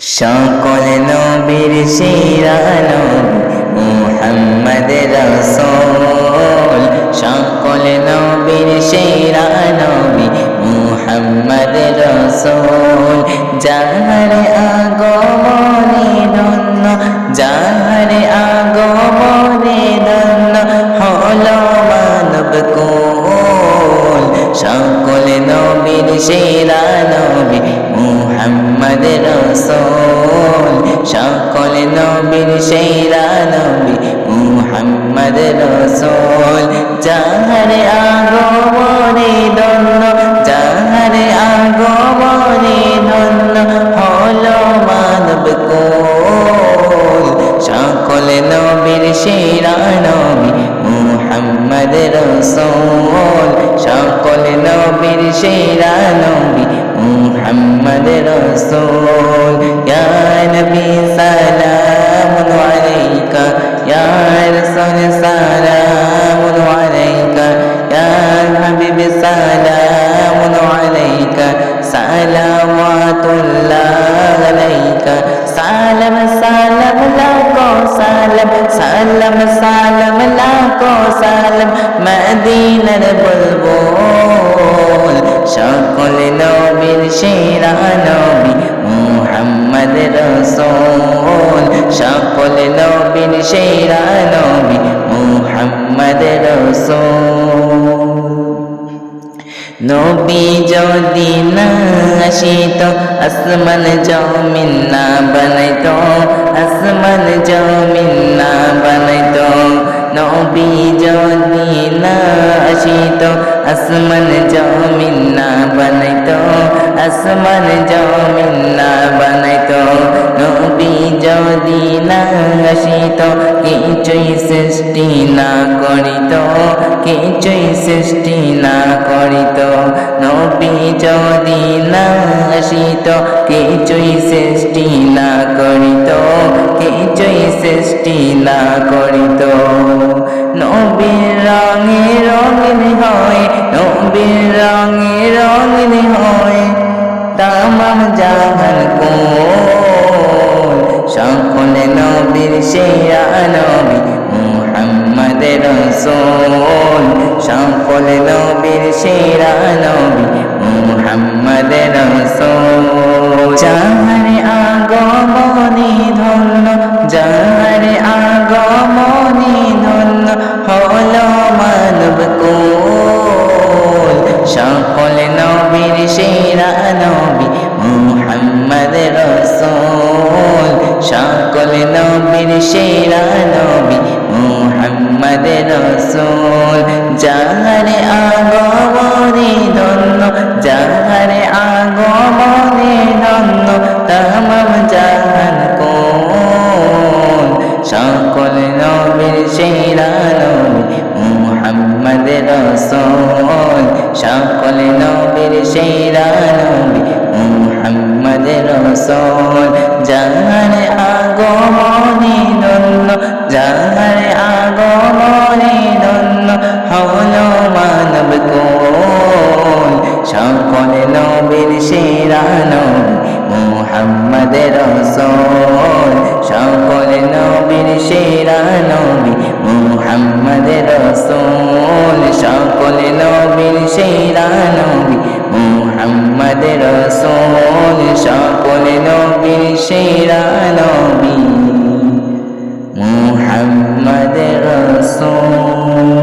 সকল নবীর সেরা নবী মুহাম্মদ রাসূল। সকল নবীর সেরা নবী মুহাম্মদ রাসূল। যাহার আগমনে ধন্য, যাহার আগমনে ধন্য হলো মানব কুল। সকল নবীর সেরা নবী মুহাম্মদ রাসূল। সকল নবীর সেরা নবী মুহাম্মদ রাসূল। যাহার আগমনে ধন্য, যাহার আগমনে ধন্য হলো মানব কুল। সকল নবীর সেরা নবী মুহাম্মদ রাসূল। সকল নবীর সেরা নবী মুহাম্মদ রাসূল। ইয়া নবী সালামুন আলাইকা, ইয়া রাসূল সালামুন আলাইকা, ইয়া হাবিব সালামুন আলাইকা, সালাওয়াতুল্লাহ আলাইকা। সালাম সালাম লাখো সালাম, সালাম সালাম লাখো সালাম মদিনার বুলবুল। সকল নবীর সেরা নবী মুহাম্মদ রাসূল। সকল নবীর সেরা নবী মুহাম্মদ রাসূল। নবী যদি না আসিত আসমান জমিন না বানাইতো, আসমান জমিন না বানাইতো। নবী যদি না আসিত আসমান জমিন না বানাইতো, আসমান জমিন না বানাইতো। নবী যদি না আসিত কিছুই সৃষ্টি না করিত, কিছুই সৃষ্টি না করিত। নবী যদি না আসিত কিছুই সৃষ্টি না করিত, কিছুই সৃষ্টি না করিত। নবীর রঙে রঙিন হয়, নবীর রঙে রঙিন হয় তামাম জাহান কুল। সকল নবীর সেরা নবী মুহাম্মদ রাসূল। সকল নবীর সেরা নবী মুহাম্মদ রাসূল। যাহার আগমনে ধন্য, যাহার আগমনে ধন্য হলো মানব কুল। সকল নবীর সেরা নবী মুহাম্মদ রাসূল। সকল নবীর সেরা নবী মুহাম্মদ রাসূল। যাহার আগমনে ধন্য, যাহার আগমনে ধন্য তামাম জাহান কুল। সকল নবীর সেরা নবী মুহাম্মদ রাসূল। সকল নবীর সেরা নবী মুহাম্মদ রাসূল। যাহার আগমনে ধন্য, যাহার আগমনে ধন্য হলো মানব কুল। সকল নবীর সেরা নবী মুহাম্মদ রাসূল। সকল নবীর সেরা নবী মুহাম্মদ রাসূল। সকল নবীর সেরা নবী মুহাম্মদ রাসূল। সকল নবীর সেরা নবী মুহাম্মদ রাসূল।